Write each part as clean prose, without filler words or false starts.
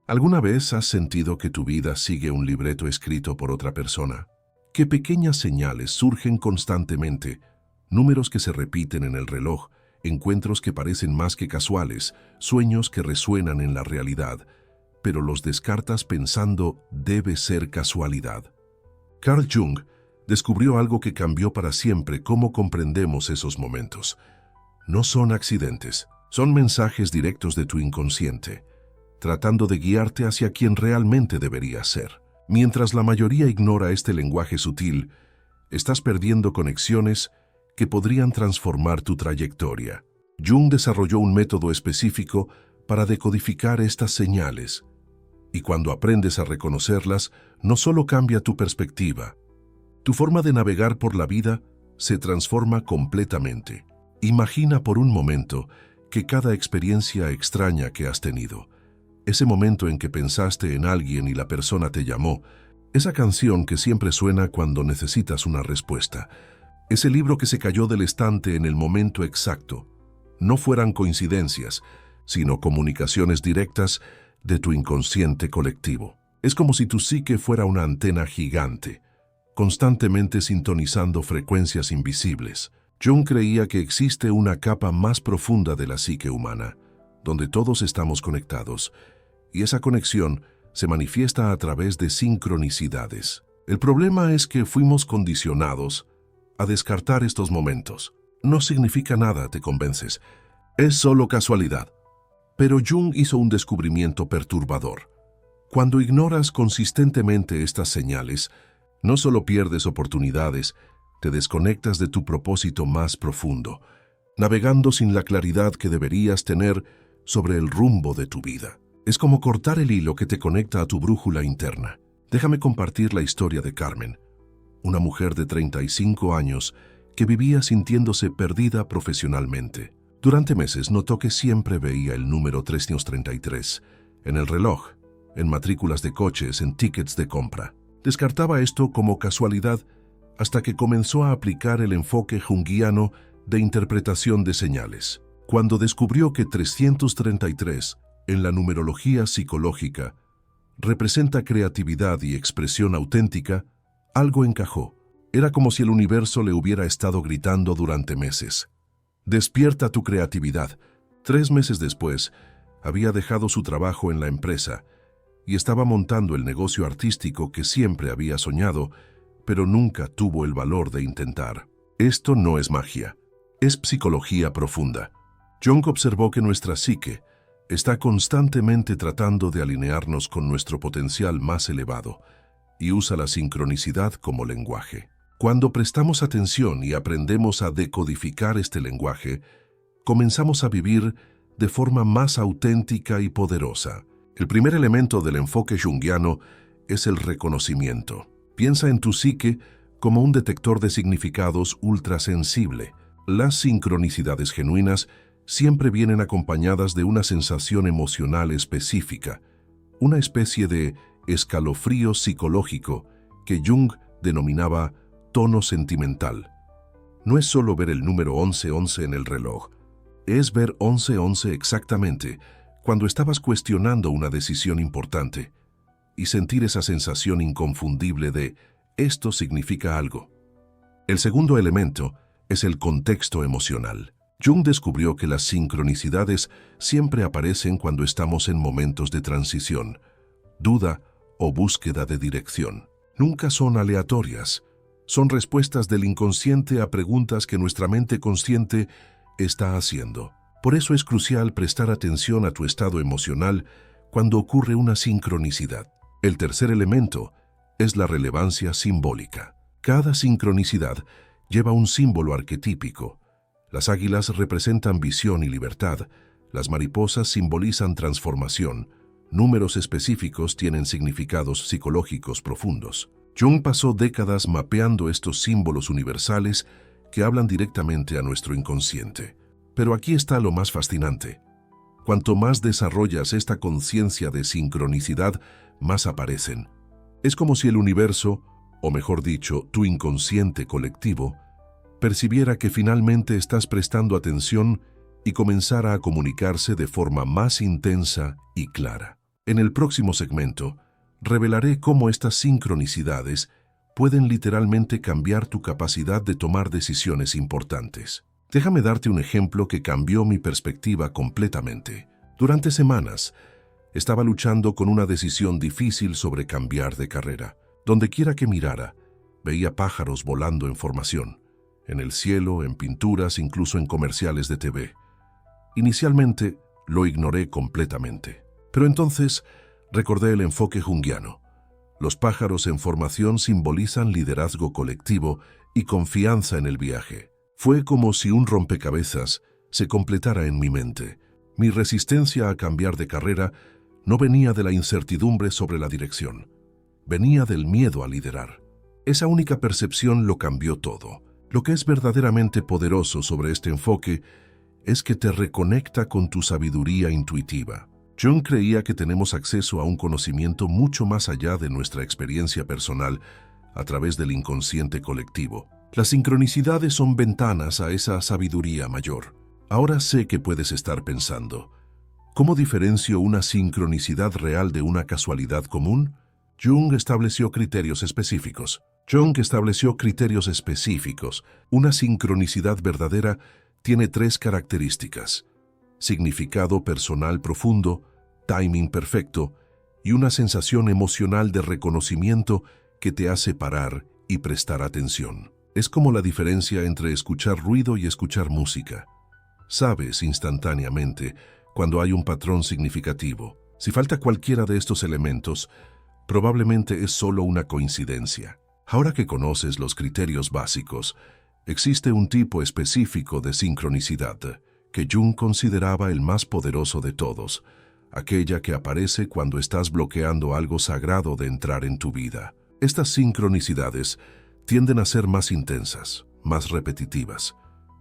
¿Alguna vez has sentido que tu vida sigue un libreto escrito por otra persona? ¿Qué pequeñas señales surgen constantemente? Números que se repiten en el reloj, encuentros que parecen más que casuales, sueños que resuenan en la realidad, pero los descartas pensando debe ser casualidad. Carl Jung descubrió algo que cambió para siempre cómo comprendemos esos momentos. No son accidentes, son mensajes directos de tu inconsciente, tratando de guiarte hacia quien realmente deberías ser. Mientras la mayoría ignora este lenguaje sutil, estás perdiendo conexiones que podrían transformar tu trayectoria. Jung desarrolló un método específico para decodificar estas señales, y cuando aprendes a reconocerlas, no solo cambia tu perspectiva, tu forma de navegar por la vida se transforma completamente. Imagina por un momento que cada experiencia extraña que has tenido, ese momento en que pensaste en alguien y la persona te llamó, esa canción que siempre suena cuando necesitas una respuesta, ese libro que se cayó del estante en el momento exacto, no fueran coincidencias, sino comunicaciones directas de tu inconsciente colectivo. Es como si tu psique fuera una antena gigante, constantemente sintonizando frecuencias invisibles. Jung creía que existe una capa más profunda de la psique humana, donde todos estamos conectados, y esa conexión se manifiesta a través de sincronicidades. El problema es que fuimos condicionados a descartar estos momentos. No significa nada, te convences. Es solo casualidad. Pero Jung hizo un descubrimiento perturbador. Cuando ignoras consistentemente estas señales, no solo pierdes oportunidades, te desconectas de tu propósito más profundo, navegando sin la claridad que deberías tener sobre el rumbo de tu vida. Es como cortar el hilo que te conecta a tu brújula interna. Déjame compartir la historia de Carmen, una mujer de 35 años que vivía sintiéndose perdida profesionalmente. Durante meses notó que siempre veía el número 333 en el reloj, en matrículas de coches, en tickets de compra. Descartaba esto como casualidad hasta que comenzó a aplicar el enfoque junguiano de interpretación de señales. Cuando descubrió que 333 en la numerología psicológica representa creatividad y expresión auténtica, algo encajó. Era como si el universo le hubiera estado gritando durante meses. Despierta tu creatividad. 3 meses después, había dejado su trabajo en la empresa y estaba montando el negocio artístico que siempre había soñado, pero nunca tuvo el valor de intentar. Esto no es magia, es psicología profunda. Jung observó que nuestra psique está constantemente tratando de alinearnos con nuestro potencial más elevado y usa la sincronicidad como lenguaje. Cuando prestamos atención y aprendemos a decodificar este lenguaje, comenzamos a vivir de forma más auténtica y poderosa. El primer elemento del enfoque junguiano es el reconocimiento. Piensa en tu psique como un detector de significados ultrasensible. Las sincronicidades genuinas siempre vienen acompañadas de una sensación emocional específica, una especie de escalofrío psicológico que Jung denominaba tono sentimental. No es solo ver el número 1111 en el reloj, es ver 1111 exactamente cuando estabas cuestionando una decisión importante y sentir esa sensación inconfundible de esto significa algo. El segundo elemento es el contexto emocional. Jung descubrió que las sincronicidades siempre aparecen cuando estamos en momentos de transición, duda o búsqueda de dirección. Nunca son aleatorias. Son respuestas del inconsciente a preguntas que nuestra mente consciente está haciendo. Por eso es crucial prestar atención a tu estado emocional cuando ocurre una sincronicidad. El tercer elemento es la relevancia simbólica. Cada sincronicidad lleva un símbolo arquetípico. Las águilas representan visión y libertad, las mariposas simbolizan transformación, números específicos tienen significados psicológicos profundos. Jung pasó décadas mapeando estos símbolos universales que hablan directamente a nuestro inconsciente. Pero aquí está lo más fascinante. Cuanto más desarrollas esta conciencia de sincronicidad, más aparecen. Es como si el universo, o mejor dicho, tu inconsciente colectivo, percibiera que finalmente estás prestando atención y comenzara a comunicarse de forma más intensa y clara. En el próximo segmento, revelaré cómo estas sincronicidades pueden literalmente cambiar tu capacidad de tomar decisiones importantes. Déjame darte un ejemplo que cambió mi perspectiva completamente. Durante semanas, estaba luchando con una decisión difícil sobre cambiar de carrera. Donde quiera que mirara, veía pájaros volando en formación, en el cielo, en pinturas, incluso en comerciales de TV. Inicialmente, lo ignoré completamente. Pero entonces, recordé el enfoque junguiano. Los pájaros en formación simbolizan liderazgo colectivo y confianza en el viaje. Fue como si un rompecabezas se completara en mi mente. Mi resistencia a cambiar de carrera no venía de la incertidumbre sobre la dirección. Venía del miedo a liderar. Esa única percepción lo cambió todo. Lo que es verdaderamente poderoso sobre este enfoque es que te reconecta con tu sabiduría intuitiva. Jung creía que tenemos acceso a un conocimiento mucho más allá de nuestra experiencia personal a través del inconsciente colectivo. Las sincronicidades son ventanas a esa sabiduría mayor. Ahora sé que puedes estar pensando, ¿cómo diferencio una sincronicidad real de una casualidad común? Jung estableció criterios específicos. Una sincronicidad verdadera tiene 3 características: significado personal profundo, timing perfecto y una sensación emocional de reconocimiento que te hace parar y prestar atención. Es como la diferencia entre escuchar ruido y escuchar música. Sabes instantáneamente cuando hay un patrón significativo. Si falta cualquiera de estos elementos, probablemente es solo una coincidencia. Ahora que conoces los criterios básicos, existe un tipo específico de sincronicidad que Jung consideraba el más poderoso de todos, aquella que aparece cuando estás bloqueando algo sagrado de entrar en tu vida. Estas sincronicidades tienden a ser más intensas, más repetitivas,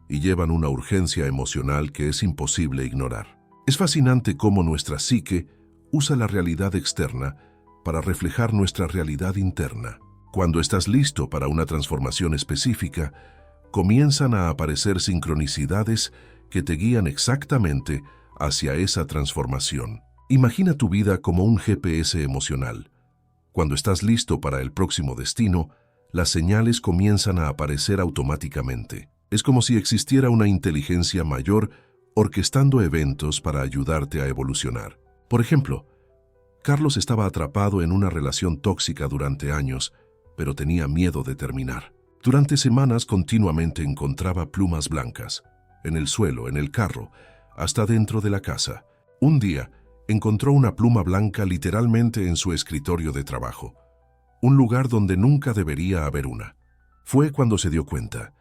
y llevan una urgencia emocional que es imposible ignorar. Es fascinante cómo nuestra psique usa la realidad externa para reflejar nuestra realidad interna. Cuando estás listo para una transformación específica, comienzan a aparecer sincronicidades que te guían exactamente hacia esa transformación. Imagina tu vida como un GPS emocional. Cuando estás listo para el próximo destino, las señales comienzan a aparecer automáticamente. Es como si existiera una inteligencia mayor orquestando eventos para ayudarte a evolucionar. Por ejemplo, Carlos estaba atrapado en una relación tóxica durante años, pero tenía miedo de terminar. Durante semanas continuamente encontraba plumas blancas, en el suelo, en el carro, hasta dentro de la casa. Un día, encontró una pluma blanca literalmente en su escritorio de trabajo, un lugar donde nunca debería haber una. Fue cuando se dio cuenta.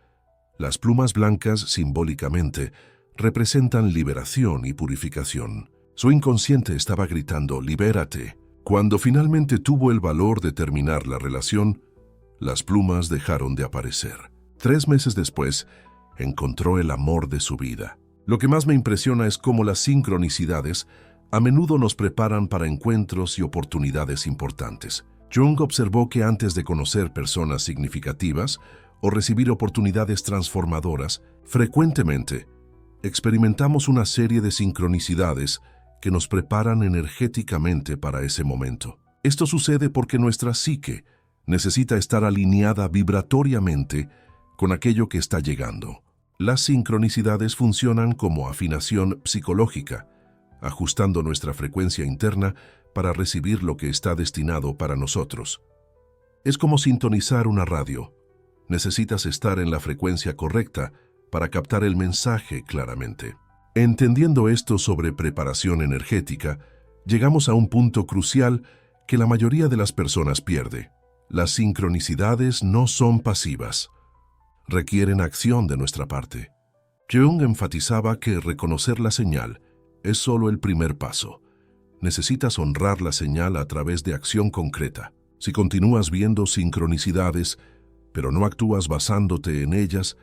Las plumas blancas, simbólicamente, representan liberación y purificación. Su inconsciente estaba gritando, «Libérate». Cuando finalmente tuvo el valor de terminar la relación, las plumas dejaron de aparecer. 3 meses después, encontró el amor de su vida. Lo que más me impresiona es cómo las sincronicidades a menudo nos preparan para encuentros y oportunidades importantes. Jung observó que antes de conocer personas significativas o recibir oportunidades transformadoras, frecuentemente experimentamos una serie de sincronicidades que nos preparan energéticamente para ese momento. Esto sucede porque nuestra psique necesita estar alineada vibratoriamente con aquello que está llegando. Las sincronicidades funcionan como afinación psicológica, ajustando nuestra frecuencia interna para recibir lo que está destinado para nosotros. Es como sintonizar una radio. Necesitas estar en la frecuencia correcta para captar el mensaje claramente. Entendiendo esto sobre preparación energética, llegamos a un punto crucial que la mayoría de las personas pierde. Las sincronicidades no son pasivas. Requieren acción de nuestra parte. Jung enfatizaba que reconocer la señal es solo el primer paso. Necesitas honrar la señal a través de acción concreta. Si continúas viendo sincronicidades, pero no actúas basándote en ellas,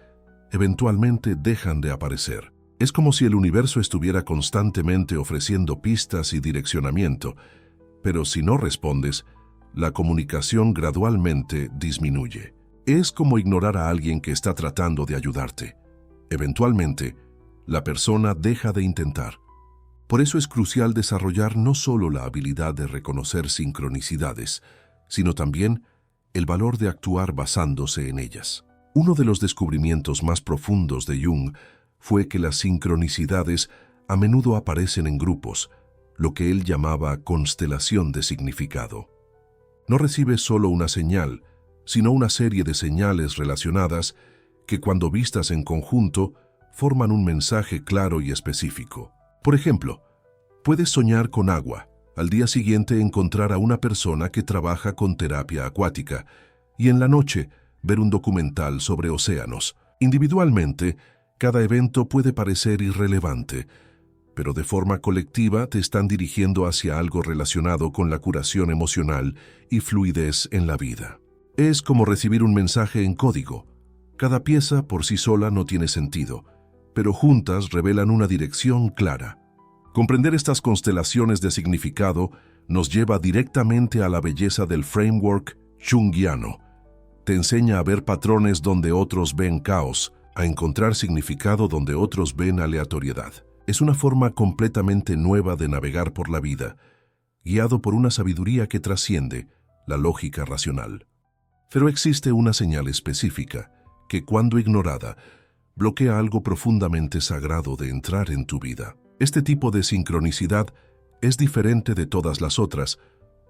eventualmente dejan de aparecer. Es como si el universo estuviera constantemente ofreciendo pistas y direccionamiento, pero si no respondes, la comunicación gradualmente disminuye. Es como ignorar a alguien que está tratando de ayudarte. Eventualmente, la persona deja de intentar. Por eso es crucial desarrollar no solo la habilidad de reconocer sincronicidades, sino también el valor de actuar basándose en ellas. Uno de los descubrimientos más profundos de Jung fue que las sincronicidades a menudo aparecen en grupos, lo que él llamaba constelación de significado. No recibes solo una señal, sino una serie de señales relacionadas que cuando vistas en conjunto forman un mensaje claro y específico. Por ejemplo, puedes soñar con agua, al día siguiente encontrar a una persona que trabaja con terapia acuática y en la noche ver un documental sobre océanos. Individualmente, cada evento puede parecer irrelevante, pero de forma colectiva te están dirigiendo hacia algo relacionado con la curación emocional y fluidez en la vida. Es como recibir un mensaje en código. Cada pieza por sí sola no tiene sentido, pero juntas revelan una dirección clara. Comprender estas constelaciones de significado nos lleva directamente a la belleza del framework junguiano. Te enseña a ver patrones donde otros ven caos, a encontrar significado donde otros ven aleatoriedad. Es una forma completamente nueva de navegar por la vida, guiado por una sabiduría que trasciende la lógica racional. Pero existe una señal específica que, cuando ignorada, bloquea algo profundamente sagrado de entrar en tu vida. Este tipo de sincronicidad es diferente de todas las otras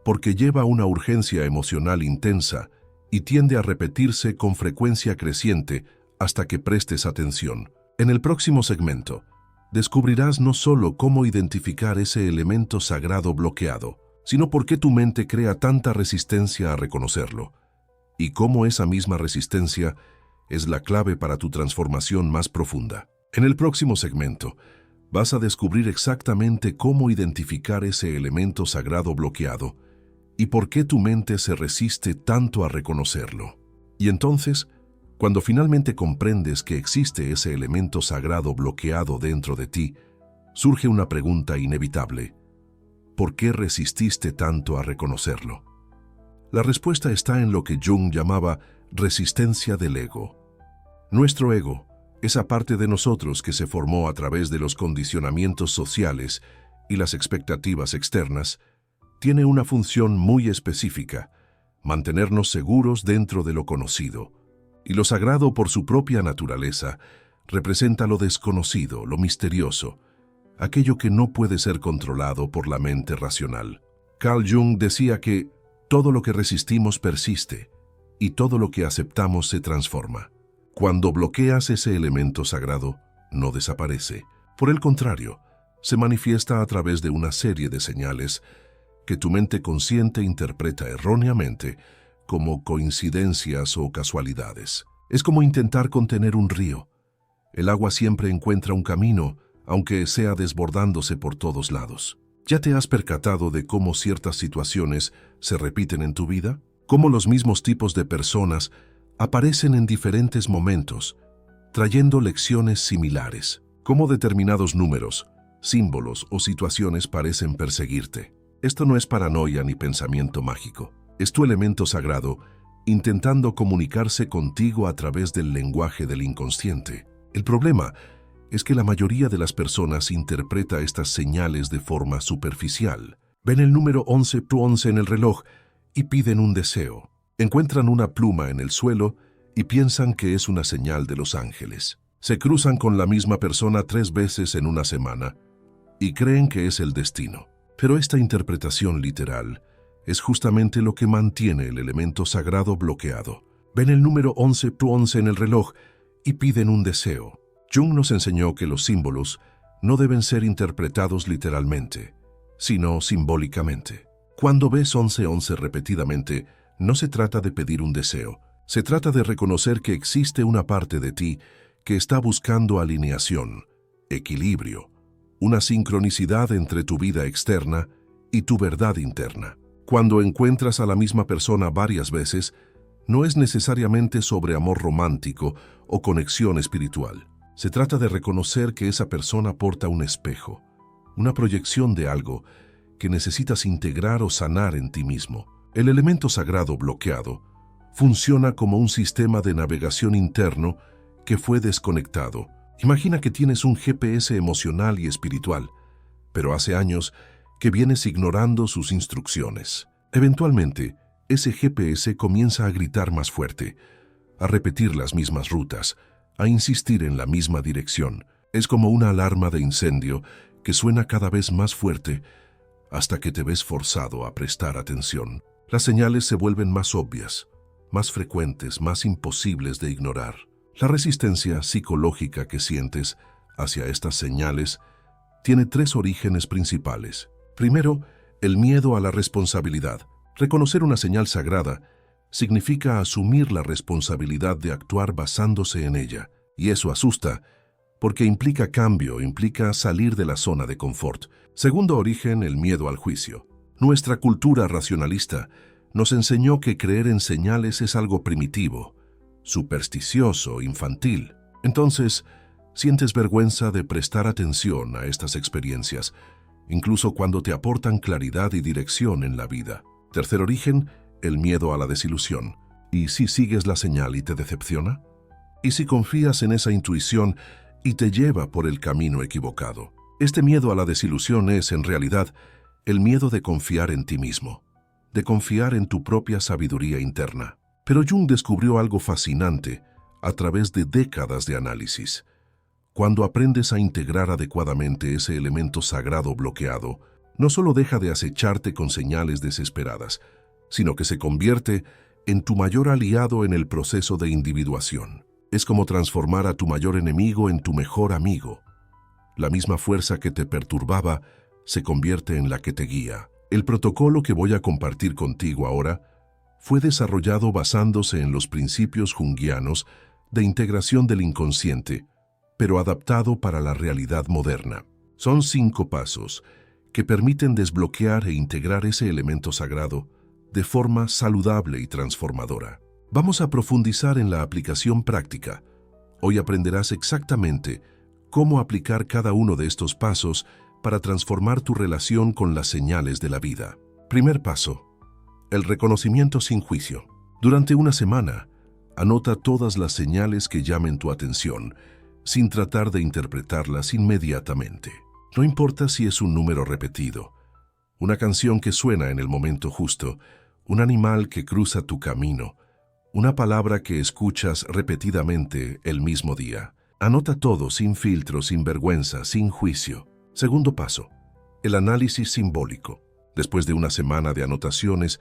porque lleva una urgencia emocional intensa y tiende a repetirse con frecuencia creciente hasta que prestes atención. En el próximo segmento, descubrirás no solo cómo identificar ese elemento sagrado bloqueado, sino por qué tu mente crea tanta resistencia a reconocerlo, y cómo esa misma resistencia es la clave para tu transformación más profunda. En el próximo segmento, vas a descubrir exactamente cómo identificar ese elemento sagrado bloqueado y por qué tu mente se resiste tanto a reconocerlo. Y entonces, cuando finalmente comprendes que existe ese elemento sagrado bloqueado dentro de ti, surge una pregunta inevitable. ¿Por qué resististe tanto a reconocerlo? La respuesta está en lo que Jung llamaba resistencia del ego. Nuestro ego, esa parte de nosotros que se formó a través de los condicionamientos sociales y las expectativas externas, tiene una función muy específica: mantenernos seguros dentro de lo conocido. Y lo sagrado, por su propia naturaleza, representa lo desconocido, lo misterioso, aquello que no puede ser controlado por la mente racional. Carl Jung decía que todo lo que resistimos persiste y todo lo que aceptamos se transforma. Cuando bloqueas ese elemento sagrado, no desaparece. Por el contrario, se manifiesta a través de una serie de señales que tu mente consciente interpreta erróneamente como coincidencias o casualidades. Es como intentar contener un río. El agua siempre encuentra un camino, aunque sea desbordándose por todos lados. ¿Ya te has percatado de cómo ciertas situaciones se repiten en tu vida? ¿Cómo los mismos tipos de personas aparecen en diferentes momentos, trayendo lecciones similares? ¿Cómo determinados números, símbolos o situaciones parecen perseguirte? Esto no es paranoia ni pensamiento mágico. Es tu elemento sagrado intentando comunicarse contigo a través del lenguaje del inconsciente. El problema es que la mayoría de las personas interpreta estas señales de forma superficial. Ven el número 11 en el reloj y piden un deseo. Encuentran una pluma en el suelo y piensan que es una señal de los ángeles. Se cruzan con la misma persona 3 veces en una semana y creen que es el destino. Pero esta interpretación literal es justamente lo que mantiene el elemento sagrado bloqueado. Ven el número 11 en el reloj y piden un deseo. Jung nos enseñó que los símbolos no deben ser interpretados literalmente, sino simbólicamente. Cuando ves 11 repetidamente, no se trata de pedir un deseo, se trata de reconocer que existe una parte de ti que está buscando alineación, equilibrio, una sincronicidad entre tu vida externa y tu verdad interna. Cuando encuentras a la misma persona varias veces, no es necesariamente sobre amor romántico o conexión espiritual. Se trata de reconocer que esa persona porta un espejo, una proyección de algo que necesitas integrar o sanar en ti mismo. El elemento sagrado bloqueado funciona como un sistema de navegación interno que fue desconectado. Imagina que tienes un GPS emocional y espiritual. pero hace años que vienes ignorando sus instrucciones. Eventualmente, ese GPS comienza a gritar más fuerte, a repetir las mismas rutas, a insistir en la misma dirección. Es como una alarma de incendio que suena cada vez más fuerte hasta que te ves forzado a prestar atención. Las señales se vuelven más obvias, más frecuentes, más imposibles de ignorar. La resistencia psicológica que sientes hacia estas señales tiene tres orígenes principales. Primero, el miedo a la responsabilidad. Reconocer una señal sagrada significa asumir la responsabilidad de actuar basándose en ella, y eso asusta porque implica cambio, implica salir de la zona de confort. Segundo origen, el miedo al juicio. Nuestra cultura racionalista nos enseñó que creer en señales es algo primitivo, supersticioso, infantil. Entonces, sientes vergüenza de prestar atención a estas experiencias, incluso cuando te aportan claridad y dirección en la vida. Tercer origen, el miedo a la desilusión. ¿Y si sigues la señal y te decepciona? ¿Y si confías en esa intuición y te lleva por el camino equivocado? Este miedo a la desilusión es, en realidad, el miedo de confiar en ti mismo, de confiar en tu propia sabiduría interna. Pero Jung descubrió algo fascinante a través de décadas de análisis. Cuando aprendes a integrar adecuadamente ese elemento sagrado bloqueado, no solo deja de acecharte con señales desesperadas, sino que se convierte en tu mayor aliado en el proceso de individuación. Es como transformar a tu mayor enemigo en tu mejor amigo. La misma fuerza que te perturbaba se convierte en la que te guía. El protocolo que voy a compartir contigo ahora fue desarrollado basándose en los principios junguianos de integración del inconsciente, pero adaptado para la realidad moderna. Son 5 pasos que permiten desbloquear e integrar ese elemento sagrado de forma saludable y transformadora. Vamos a profundizar en la aplicación práctica. Hoy aprenderás exactamente cómo aplicar cada uno de estos pasos para transformar tu relación con las señales de la vida. Primer paso: el reconocimiento sin juicio. Durante una semana, anota todas las señales que llamen tu atención, sin tratar de interpretarlas inmediatamente. No importa si es un número repetido, una canción que suena en el momento justo, un animal que cruza tu camino, una palabra que escuchas repetidamente el mismo día. Anota todo sin filtro, sin vergüenza, sin juicio. Segundo paso: el análisis simbólico. Después de una semana de anotaciones,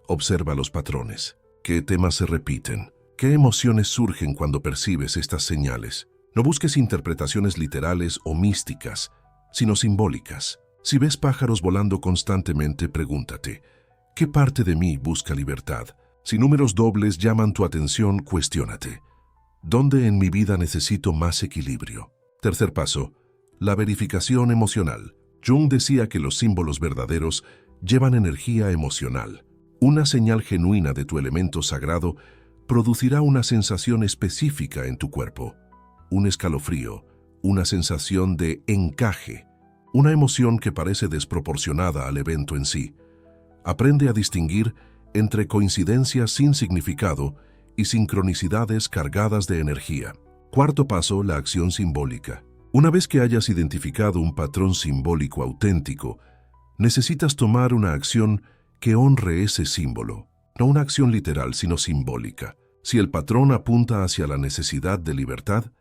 observa los patrones. ¿Qué temas se repiten? ¿Qué emociones surgen cuando percibes estas señales? No busques interpretaciones literales o místicas, sino simbólicas. Si ves pájaros volando constantemente, pregúntate: ¿qué parte de mí busca libertad? Si números dobles llaman tu atención, cuestiónate: ¿dónde en mi vida necesito más equilibrio? Tercer paso: la verificación emocional. Jung decía que los símbolos verdaderos llevan energía emocional. Una señal genuina de tu elemento sagrado producirá una sensación específica en tu cuerpo, un escalofrío, una sensación de encaje, una emoción que parece desproporcionada al evento en sí. Aprende a distinguir entre coincidencias sin significado y sincronicidades cargadas de energía. Cuarto paso: la acción simbólica. Una vez que hayas identificado un patrón simbólico auténtico, necesitas tomar una acción que honre ese símbolo. No una acción literal, sino simbólica. Si el patrón apunta hacia la necesidad de libertad,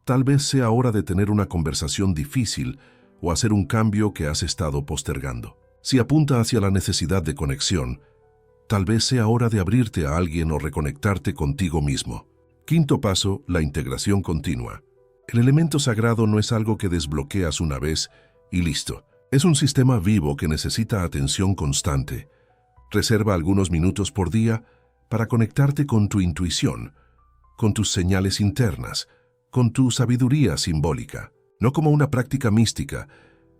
tal vez sea hora de tener una conversación difícil o hacer un cambio que has estado postergando. Si apunta hacia la necesidad de conexión, tal vez sea hora de abrirte a alguien o reconectarte contigo mismo. Quinto paso: la integración continua. El elemento sagrado no es algo que desbloqueas una vez y listo. Es un sistema vivo que necesita atención constante. Reserva algunos minutos por día para conectarte con tu intuición, con tus señales internas, con tu sabiduría simbólica. No como una práctica mística,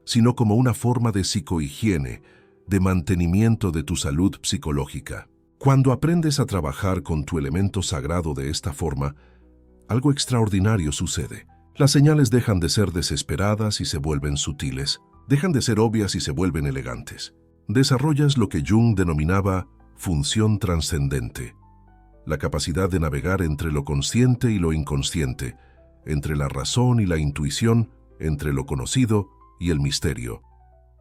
sino como una forma de psicohigiene, de mantenimiento de tu salud psicológica. Cuando aprendes a trabajar con tu elemento sagrado de esta forma, algo extraordinario sucede. Las señales dejan de ser desesperadas y se vuelven sutiles, dejan de ser obvias y se vuelven elegantes. Desarrollas lo que Jung denominaba función trascendente, la capacidad de navegar entre lo consciente y lo inconsciente, entre la razón y la intuición, entre lo conocido y el misterio.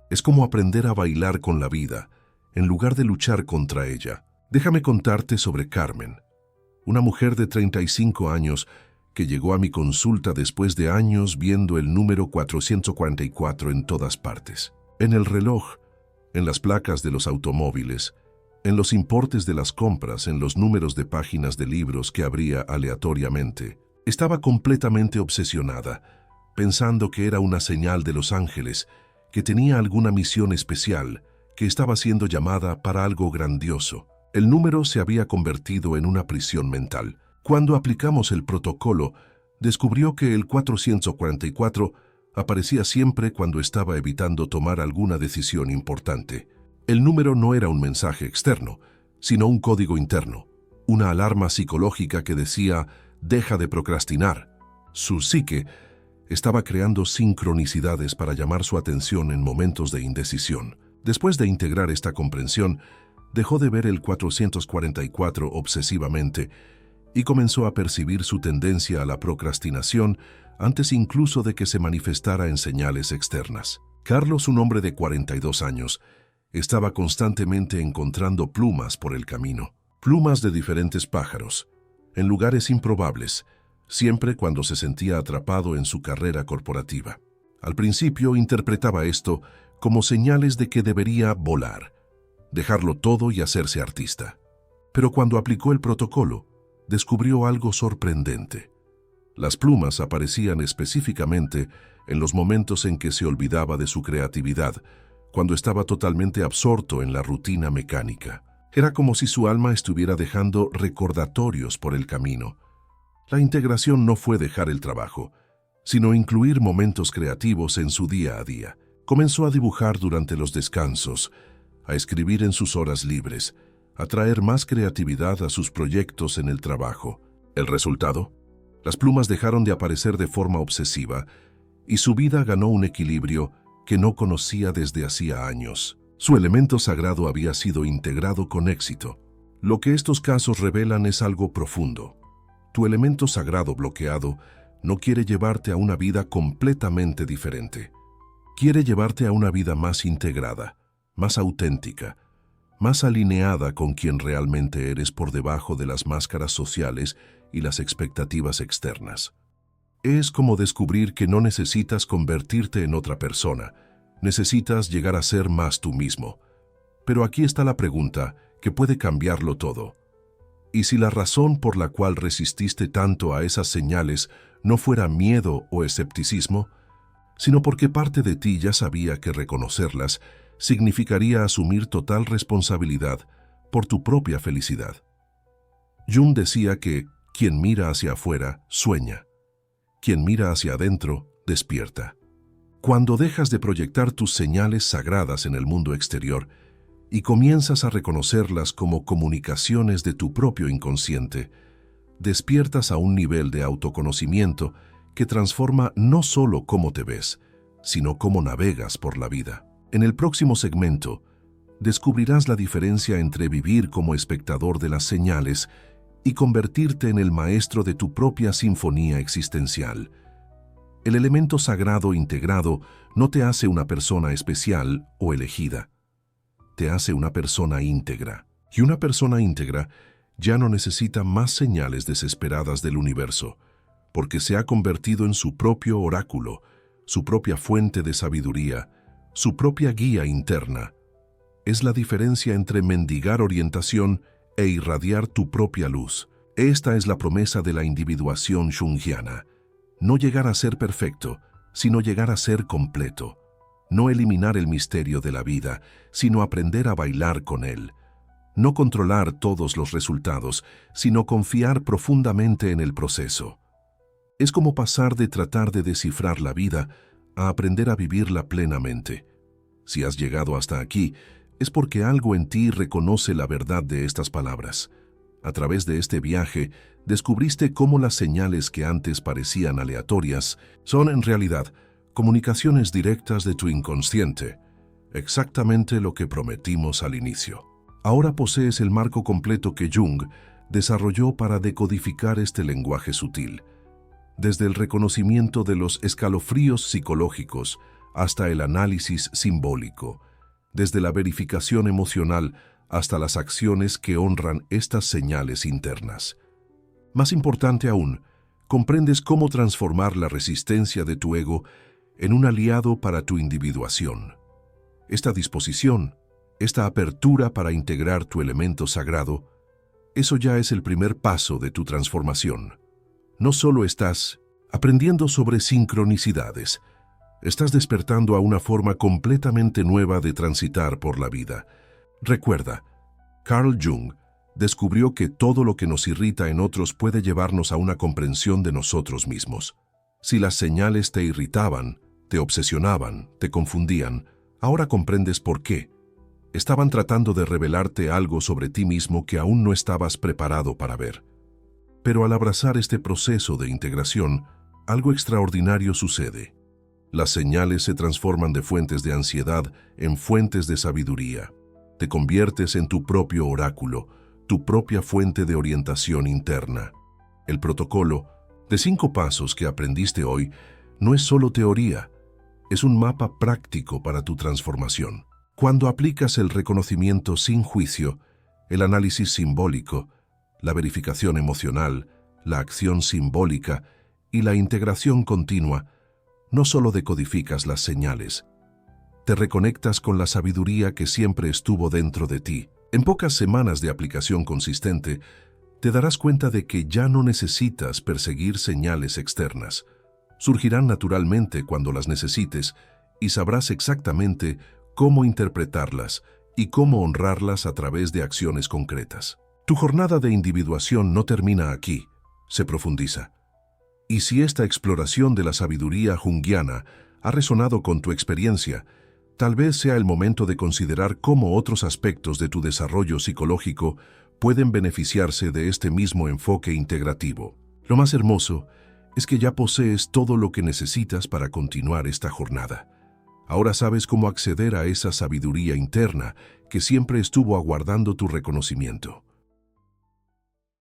Es como aprender a bailar con la vida, en lugar de luchar contra ella. Déjame contarte sobre Carmen, una mujer de 35 años que llegó a mi consulta después de años viendo el número 444 en todas partes. En el reloj, en las placas de los automóviles, en los importes de las compras, en los números de páginas de libros que abría aleatoriamente. Estaba completamente obsesionada, pensando que era una señal de los ángeles, que tenía alguna misión especial, que estaba siendo llamada para algo grandioso. El número se había convertido en una prisión mental. Cuando aplicamos el protocolo, descubrió que el 444 aparecía siempre cuando estaba evitando tomar alguna decisión importante. El número no era un mensaje externo, sino un código interno, una alarma psicológica que decía, deja de procrastinar. Su psique estaba creando sincronicidades para llamar su atención en momentos de indecisión. Después de integrar esta comprensión, dejó de ver el 444 obsesivamente y comenzó a percibir su tendencia a la procrastinación antes incluso de que se manifestara en señales externas. Carlos, un hombre de 42 años, estaba constantemente encontrando plumas por el camino, plumas de diferentes pájaros, en lugares improbables, siempre cuando se sentía atrapado en su carrera corporativa. Al principio interpretaba esto como señales de que debería volar, dejarlo todo y hacerse artista. Pero cuando aplicó el protocolo, descubrió algo sorprendente. Las plumas aparecían específicamente en los momentos en que se olvidaba de su creatividad, cuando estaba totalmente absorto en la rutina mecánica. Era como si su alma estuviera dejando recordatorios por el camino. La integración no fue dejar el trabajo, sino incluir momentos creativos en su día a día. Comenzó a dibujar durante los descansos, a escribir en sus horas libres, a traer más creatividad a sus proyectos en el trabajo. ¿El resultado? Las plumas dejaron de aparecer de forma obsesiva y su vida ganó un equilibrio que no conocía desde hacía años. Su elemento sagrado había sido integrado con éxito. Lo que estos casos revelan es algo profundo. Tu elemento sagrado bloqueado no quiere llevarte a una vida completamente diferente. Quiere llevarte a una vida más integrada, más auténtica, más alineada con quien realmente eres por debajo de las máscaras sociales y las expectativas externas. Es como descubrir que no necesitas convertirte en otra persona, necesitas llegar a ser más tú mismo. Pero aquí está la pregunta que puede cambiarlo todo. ¿Y si la razón por la cual resististe tanto a esas señales no fuera miedo o escepticismo, sino porque parte de ti ya sabía que reconocerlas significaría asumir total responsabilidad por tu propia felicidad? Jung decía que quien mira hacia afuera sueña, quien mira hacia adentro despierta. Cuando dejas de proyectar tus señales sagradas en el mundo exterior y comienzas a reconocerlas como comunicaciones de tu propio inconsciente, despiertas a un nivel de autoconocimiento que transforma no solo cómo te ves, sino cómo navegas por la vida. En el próximo segmento, descubrirás la diferencia entre vivir como espectador de las señales y convertirte en el maestro de tu propia sinfonía existencial. El elemento sagrado integrado no te hace una persona especial o elegida, te hace una persona íntegra. Y una persona íntegra ya no necesita más señales desesperadas del universo, porque se ha convertido en su propio oráculo, su propia fuente de sabiduría, su propia guía interna. Es la diferencia entre mendigar orientación e irradiar tu propia luz. Esta es la promesa de la individuación junguiana. No llegar a ser perfecto, sino llegar a ser completo. No eliminar el misterio de la vida, sino aprender a bailar con él. No controlar todos los resultados, sino confiar profundamente en el proceso. Es como pasar de tratar de descifrar la vida a aprender a vivirla plenamente. Si has llegado hasta aquí, es porque algo en ti reconoce la verdad de estas palabras. A través de este viaje, descubriste cómo las señales que antes parecían aleatorias son en realidad comunicaciones directas de tu inconsciente, exactamente lo que prometimos al inicio. Ahora posees el marco completo que Jung desarrolló para decodificar este lenguaje sutil, desde el reconocimiento de los escalofríos psicológicos hasta el análisis simbólico, desde la verificación emocional hasta las acciones que honran estas señales internas. Más importante aún, comprendes cómo transformar la resistencia de tu ego en un aliado para tu individuación. Esta disposición, esta apertura para integrar tu elemento sagrado, eso ya es el primer paso de tu transformación. No solo estás aprendiendo sobre sincronicidades, estás despertando a una forma completamente nueva de transitar por la vida. Recuerda, Carl Jung descubrió que todo lo que nos irrita en otros puede llevarnos a una comprensión de nosotros mismos. Si las señales te irritaban, te obsesionaban, te confundían, ahora comprendes por qué. Estaban tratando de revelarte algo sobre ti mismo que aún no estabas preparado para ver. Pero al abrazar este proceso de integración, algo extraordinario sucede. Las señales se transforman de fuentes de ansiedad en fuentes de sabiduría. Te conviertes en tu propio oráculo, tu propia fuente de orientación interna. El protocolo de 5 pasos que aprendiste hoy no es solo teoría, es un mapa práctico para tu transformación. Cuando aplicas el reconocimiento sin juicio, el análisis simbólico, la verificación emocional, la acción simbólica y la integración continua, no solo decodificas las señales, te reconectas con la sabiduría que siempre estuvo dentro de ti. En pocas semanas de aplicación consistente, te darás cuenta de que ya no necesitas perseguir señales externas. Surgirán naturalmente cuando las necesites y sabrás exactamente cómo interpretarlas y cómo honrarlas a través de acciones concretas. Tu jornada de individuación no termina aquí, se profundiza. Y si esta exploración de la sabiduría junguiana ha resonado con tu experiencia, tal vez sea el momento de considerar cómo otros aspectos de tu desarrollo psicológico pueden beneficiarse de este mismo enfoque integrativo. Lo más hermoso es que ya posees todo lo que necesitas para continuar esta jornada. Ahora sabes cómo acceder a esa sabiduría interna que siempre estuvo aguardando tu reconocimiento.